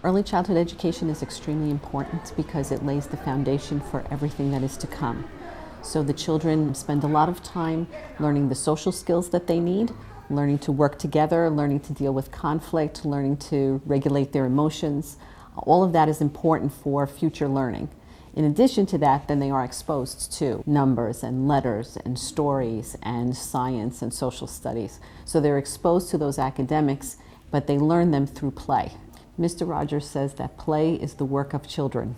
Early childhood education is extremely important because it lays the foundation for everything that is to come. So the children spend a lot of time learning the social skills that they need, learning to work together, learning to deal with conflict, learning to regulate their emotions. All of that is important for future learning. In addition to that, then they are exposed to numbers and letters and stories and science and social studies. So they're exposed to those academics, but they learn them through play. Mr. Rogers says that play is the work of children.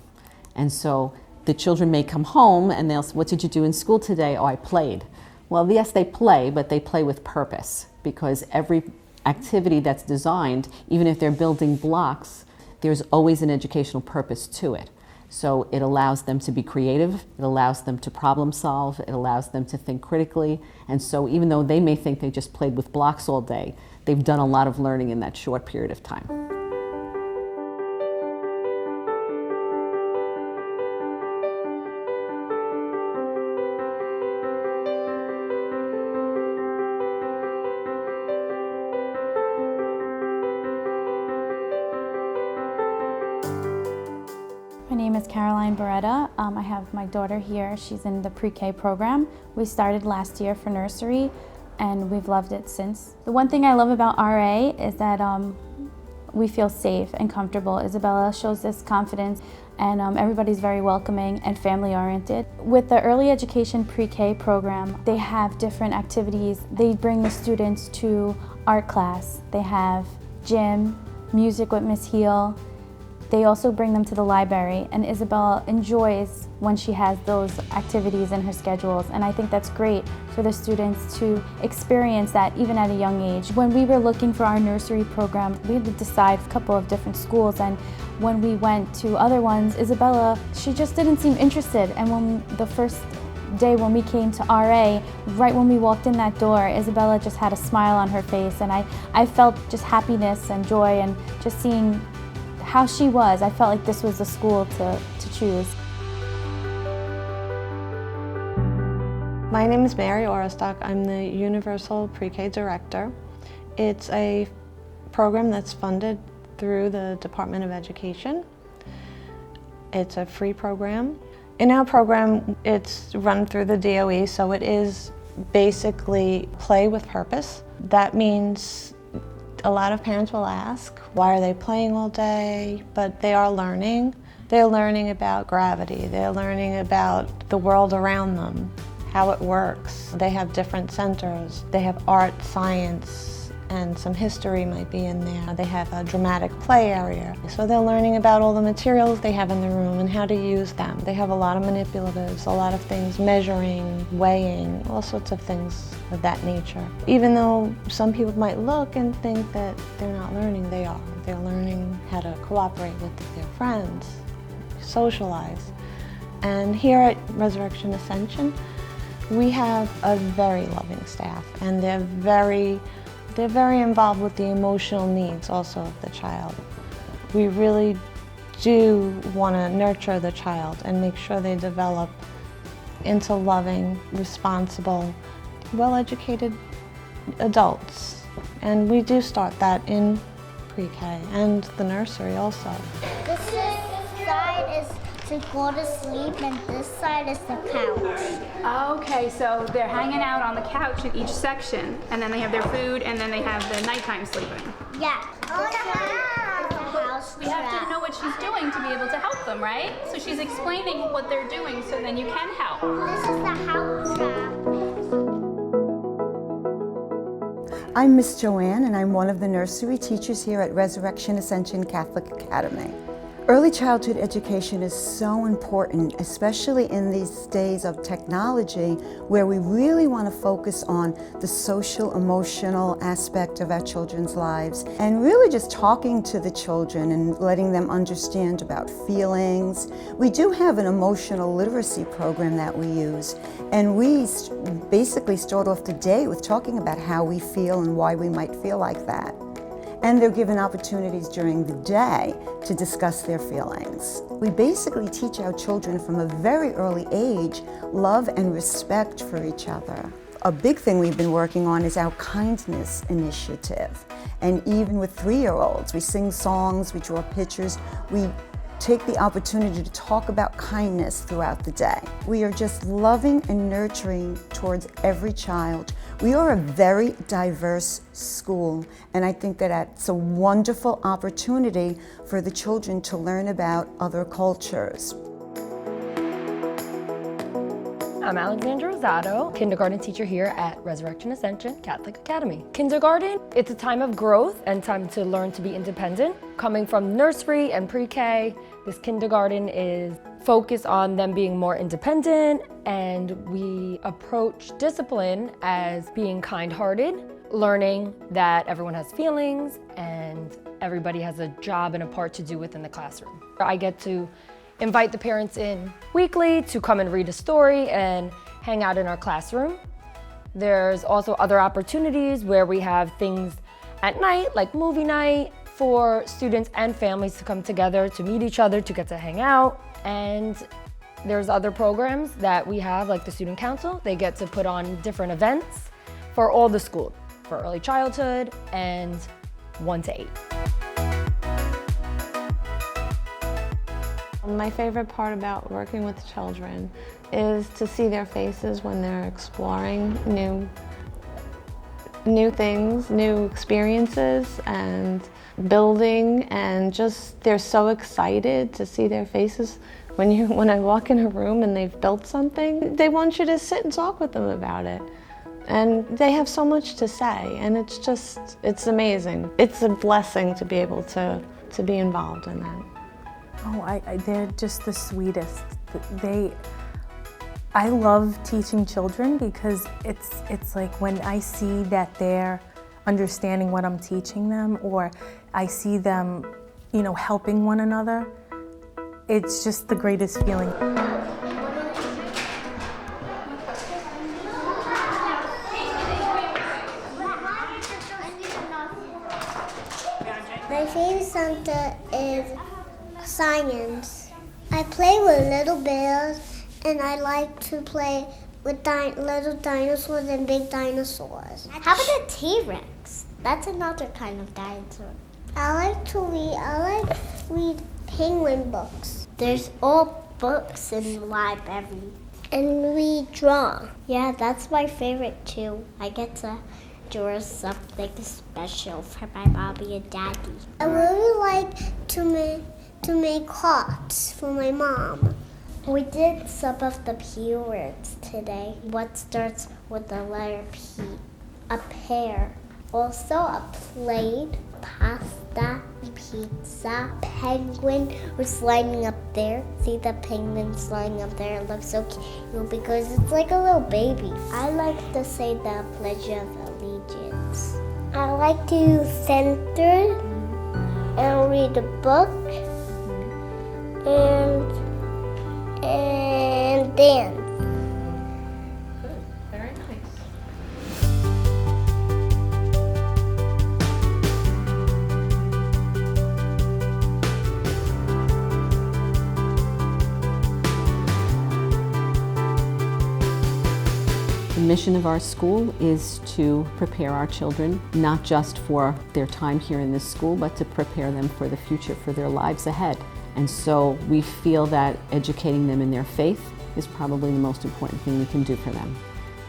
And so the children may come home and they'll say, "What did you do in school today?" "Oh, I played." Well, yes, they play, but they play with purpose, because every activity that's designed, even if they're building blocks, there's always an educational purpose to it. So it allows them to be creative, it allows them to problem solve, it allows them to think critically. And so even though they may think they just played with blocks all day, they've done a lot of learning in that short period of time. My name is Caroline Beretta. I have my daughter here. She's in the pre-K program. We started last year for nursery and we've loved it since. The one thing I love about RA is that we feel safe and comfortable. Isabella shows this confidence and everybody's very welcoming and family oriented. With the early education pre-K program, they have different activities. They bring the students to art class. They have gym, music with Miss Heel. They also bring them to the library, and Isabella enjoys when she has those activities in her schedules, and I think that's great for the students to experience that even at a young age. When we were looking for our nursery program, we had to decide a couple of different schools, and when we went to other ones, Isabella, she just didn't seem interested, and when the first day when we came to RA, right when we walked in that door, Isabella just had a smile on her face, and I felt just happiness and joy, and just seeing how she was, I felt like this was the school to choose. My name is Mary Orostock. I'm the Universal Pre-K Director. It's a program that's funded through the Department of Education. It's a free program. In our program, it's run through the DOE, so it is basically play with purpose. That means a lot of parents will ask, why are they playing all day? But they are learning. They're learning about gravity. They're learning about the world around them, how it works. They have different centers. They have art, science, and some history might be in there. They have a dramatic play area. So they're learning about all the materials they have in the room and how to use them. They have a lot of manipulatives, a lot of things, measuring, weighing, all sorts of things of that nature. Even though some people might look and think that they're not learning, they are. They're learning how to cooperate with their friends, socialize. And here at Resurrection Ascension, we have a very loving staff, and they're very involved with the emotional needs also of the child. We really do want to nurture the child and make sure they develop into loving, responsible, well-educated adults. And we do start that in pre-K and the nursery also. This side is to go to sleep, and this side is the couch. Okay, so they're hanging out on the couch in each section, and then they have their food, and then they have the nighttime sleeping. Yeah. We have to know what she's doing to be able to help them, right? So she's explaining what they're doing so then you can help. This is the house trap. I'm Miss Joanne, and I'm one of the nursery teachers here at Resurrection Ascension Catholic Academy. Early childhood education is so important, especially in these days of technology, where we really want to focus on the social, emotional aspect of our children's lives, and really just talking to the children and letting them understand about feelings. We do have an emotional literacy program that we use, and we basically start off the day with talking about how we feel and why we might feel like that. And they're given opportunities during the day to discuss their feelings. We basically teach our children from a very early age love and respect for each other. A big thing we've been working on is our kindness initiative. And even with 3-year-olds, we sing songs, we draw pictures, we take the opportunity to talk about kindness throughout the day. We are just loving and nurturing towards every child. We are a very diverse school, and I think that that's a wonderful opportunity for the children to learn about other cultures. I'm Alexandra Rosado, kindergarten teacher here at Resurrection Ascension Catholic Academy. Kindergarten, it's a time of growth and time to learn to be independent. Coming from nursery and pre-K, this kindergarten is focused on them being more independent, and we approach discipline as being kind-hearted, learning that everyone has feelings and everybody has a job and a part to do within the classroom. I get to invite the parents in weekly to come and read a story and hang out in our classroom. There's also other opportunities where we have things at night, like movie night, for students and families to come together, to meet each other, to get to hang out. And there's other programs that we have, like the Student Council. They get to put on different events for all the schools, for early childhood and 1 to 8. My favorite part about working with children is to see their faces when they're exploring new things, new experiences, and building, and just they're so excited to see their faces when I walk in a room and they've built something. They want you to sit and talk with them about it. And they have so much to say, and it's amazing. It's a blessing to be able to be involved in that. Oh, they're just the sweetest. I love teaching children because it's like when I see that they're understanding what I'm teaching them, or I see them, helping one another, it's just the greatest feeling. My favorite subject is science. I play with little bears, and I like to play with little dinosaurs and big dinosaurs. How about a T-Rex? That's another kind of dinosaur. I like to read penguin books. There's all books in the library. And we draw. Yeah, that's my favorite too. I get to draw something special for my mommy and daddy. I really like to make hearts for my mom. We did some of the P words today. What starts with the letter P? A pear. Also a plate, pasta, pizza, penguin was lining up there. See the penguins lining up there? It looks so cute because it's like a little baby. I like to say the Pledge of Allegiance. I like to center and read a book and dance. Good, very nice. The mission of our school is to prepare our children, not just for their time here in this school, but to prepare them for the future, for their lives ahead. And so we feel that educating them in their faith is probably the most important thing we can do for them,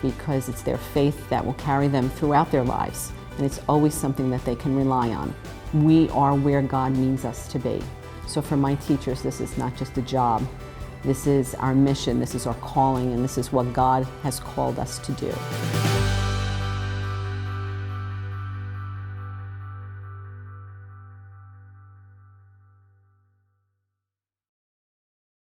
because it's their faith that will carry them throughout their lives, and it's always something that they can rely on. We are where God means us to be. So for my teachers, this is not just a job. This is our mission, this is our calling, and this is what God has called us to do.